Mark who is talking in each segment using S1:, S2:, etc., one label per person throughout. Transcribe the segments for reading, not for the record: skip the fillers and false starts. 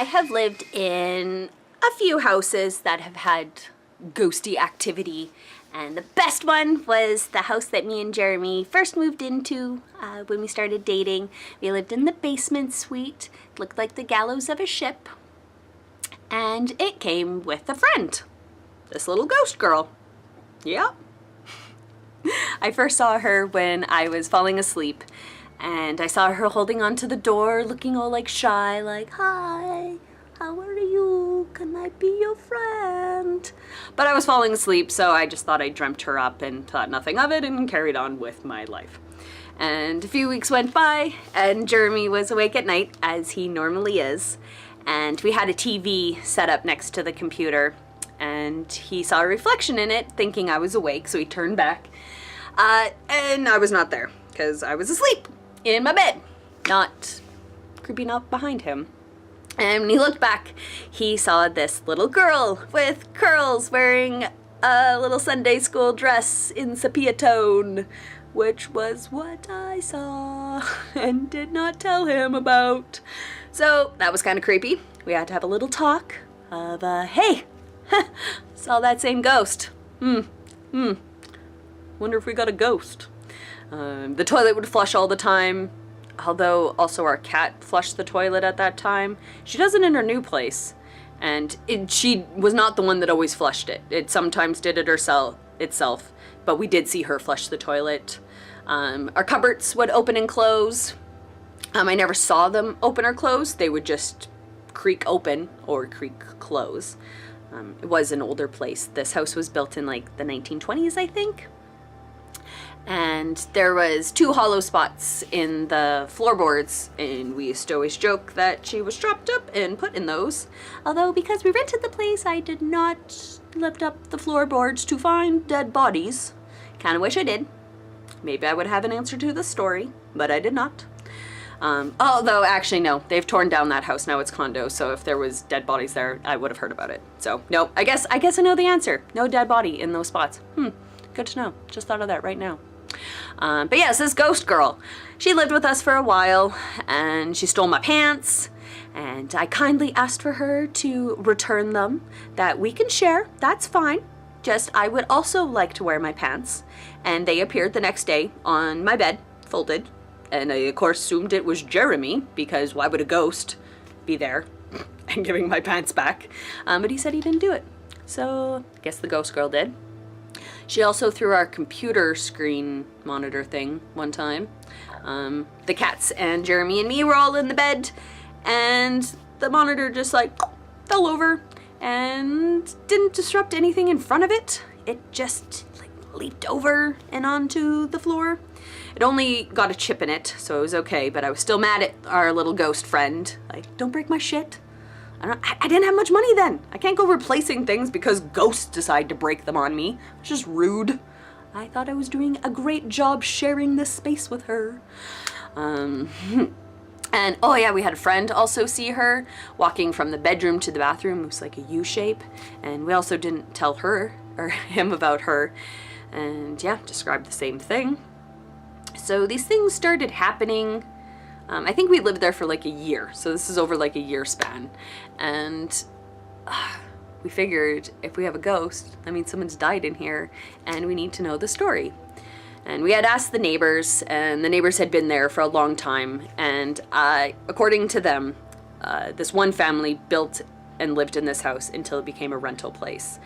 S1: I have lived in a few houses that have had ghosty activity, and the best one was the house that me and Jeremy first moved into when we started dating. We lived in the basement suite. It looked like the gallows of a ship, and it came with a friend, this little ghost girl. Yep. I first saw her when I was falling asleep, and I saw her holding onto the door, looking all like shy, like, "Hi, how are you? Can I be your friend?" But I was falling asleep, so I just thought I dreamt her up and thought nothing of it and carried on with my life. And a few weeks went by, and Jeremy was awake at night, as he normally is, and we had a TV set up next to the computer, and he saw a reflection in it, thinking I was awake, so he turned back, and I was not there, because I was asleep in my bed, not creeping up behind him. And when he looked back, he saw this little girl with curls wearing a little Sunday school dress in sepia tone, which was what I saw and did not tell him about. So that was kind of creepy. We had to have a little talk of, hey, saw that same ghost. Wonder if we got a ghost. The toilet would flush all the time, although also our cat flushed the toilet at that time. She does it in her new place, and she was not the one that always flushed it. It sometimes did it itself, but we did see her flush the toilet. Our cupboards would open and close. I never saw them open or close. They would just creak open or creak close. It was an older place. This house was built in like the 1920s, I think. And there was 2 hollow spots in the floorboards, and we used to always joke that she was chopped up and put in those. Although because we rented the place, I did not lift up the floorboards to find dead bodies. Kind of wish I did. Maybe I would have an answer to the story, but I did not. Although actually no, they've torn down that house, now it's condo, so if there was dead bodies there, I would have heard about it. So no, I guess I know the answer. No dead body in those spots. Good to know. Just thought of that right now. But yes, this ghost girl, she lived with us for a while, and she stole my pants, and I kindly asked for her to return them, that we can share, that's fine, just I would also like to wear my pants. And they appeared the next day on my bed, folded, and I of course assumed it was Jeremy, because why would a ghost be there and giving my pants back? But he said he didn't do it, so I guess the ghost girl did. She also threw our computer screen monitor thing one time. The cats and Jeremy and me were all in the bed, and the monitor just like fell over and didn't disrupt anything in front of it. It just like leaped over and onto the floor. It only got a chip in it, so it was okay, but I was still mad at our little ghost friend. Like, don't break my shit. I didn't have much money then. I can't go replacing things because ghosts decide to break them on me. It's just rude. I thought I was doing a great job sharing this space with her. And oh yeah, we had a friend also see her walking from the bedroom to the bathroom. It was like a U shape. And we also didn't tell her or him about her. And yeah, described the same thing. So these things started happening. I think we lived there for like a year, so this is over like a year span. And we figured if we have a ghost, that means someone's died in here, and we need to know the story. And we had asked the neighbors, and the neighbors had been there for a long time, and according to them, this one family built and lived in this house until it became a rental place.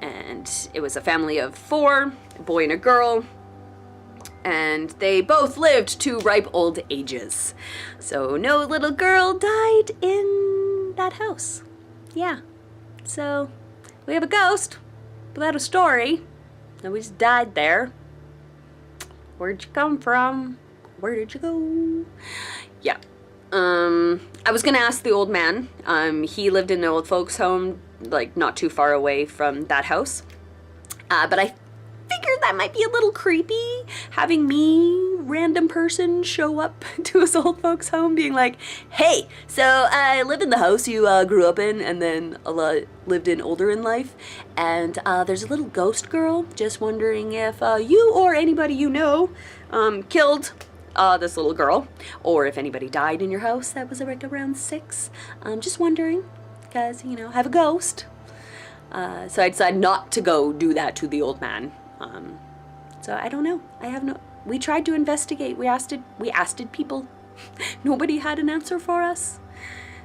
S1: And it was a family of 4, a boy and a girl, and they both lived to ripe old ages. So no little girl died in that house. Yeah. So we have a ghost without a story. And we just died there. Where'd you come from? Where did you go? Yeah. I was gonna ask the old man. He lived in the old folks home, like not too far away from that house. But I figured that might be a little creepy, having me, random person, show up to his old folks home being like, "Hey, so I live in the house you grew up in and then lived in older in life, and there's a little ghost girl, just wondering if you or anybody you know killed this little girl, or if anybody died in your house that was like around 6. Just wondering, because, you know, I have a ghost. So I decided not to go do that to the old man. So I don't know. We tried to investigate. We asked people. Nobody had an answer for us.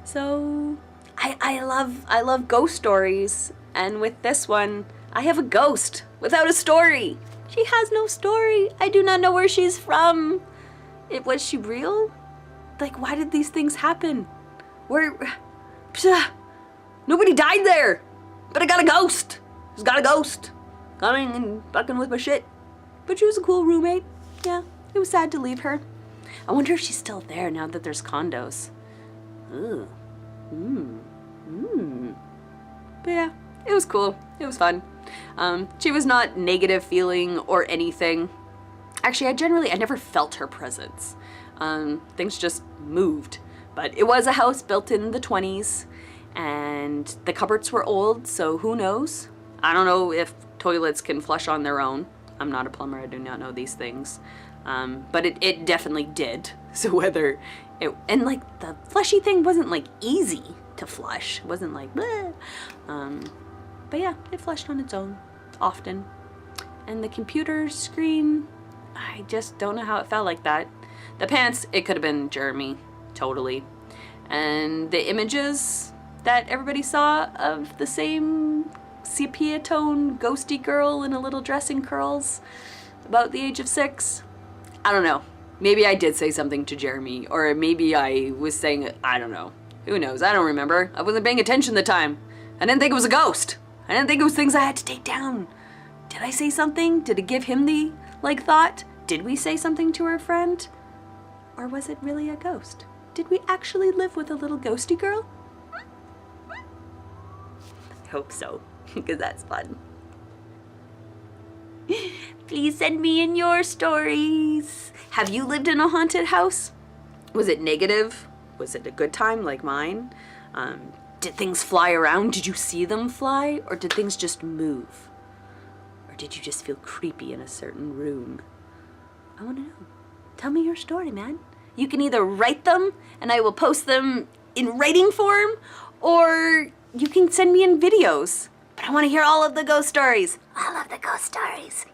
S1: So I love ghost stories. And with this one, I have a ghost without a story. She has no story. I do not know where she's from. Was she real? Like, why did these things happen? Nobody died there. But I got a ghost. Just got a ghost. Coming and fucking with my shit. But she was a cool roommate. Yeah, it was sad to leave her. I wonder if she's still there now that there's condos. Ugh. But yeah, it was cool. It was fun. She was not negative feeling or anything. Actually, I never felt her presence. Things just moved. But it was a house built in the 20s, and the cupboards were old, so who knows? I don't know if toilets can flush on their own. I'm not a plumber, I do not know these things. But it definitely did. So whether and like the flushy thing wasn't like easy to flush. It wasn't like, bleh. But yeah, it flushed on its own often. And the computer screen, I just don't know how it felt like that. The pants, it could have been Jeremy, totally. And the images that everybody saw of the same sepia tone ghosty girl in a little dress and curls about the age of 6, I don't know. Maybe I did say something to Jeremy, or maybe I was saying, I don't know. Who knows? I don't remember. I wasn't paying attention at the time. I didn't think it was a ghost. I didn't think it was things I had to take down. Did I say something? Did it give him the, thought? Did we say something to our friend? Or was it really a ghost? Did we actually live with a little ghosty girl? I hope so, because that's fun. Please send me in your stories. Have you lived in a haunted house? Was it negative? Was it a good time like mine? Did things fly around? Did you see them fly? Or did things just move? Or did you just feel creepy in a certain room? I want to know. Tell me your story, man. You can either write them and I will post them in writing form, or you can send me in videos. But I want to hear all of the ghost stories. I love the ghost stories.